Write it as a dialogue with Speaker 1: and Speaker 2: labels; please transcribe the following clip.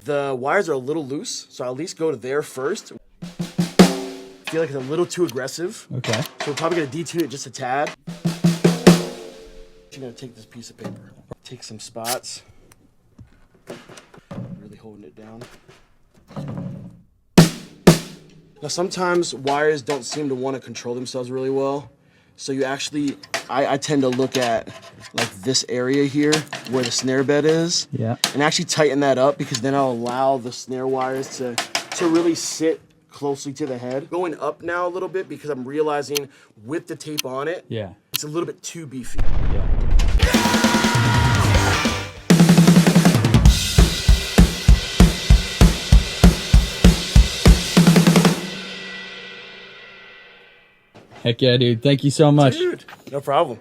Speaker 1: The wires are a little loose, so I'll at least go to there first. I feel like it's a little too aggressive.
Speaker 2: Okay.
Speaker 1: So we're probably gonna detune it just a tad. I'm gonna take this piece of paper, take some spots, really holding it down. Now sometimes wires don't seem to want to control themselves really well. So you actually, I tend to look at like this area here where the snare bed is.
Speaker 2: Yeah.
Speaker 1: And actually tighten that up, because then I'll allow the snare wires to really sit closely to the head. Going up now a little bit because I'm realizing with the tape on it,
Speaker 2: Yeah.
Speaker 1: it's a little bit too beefy.
Speaker 2: Yeah. Heck yeah, dude. Thank you so much.
Speaker 1: Dude, no problem.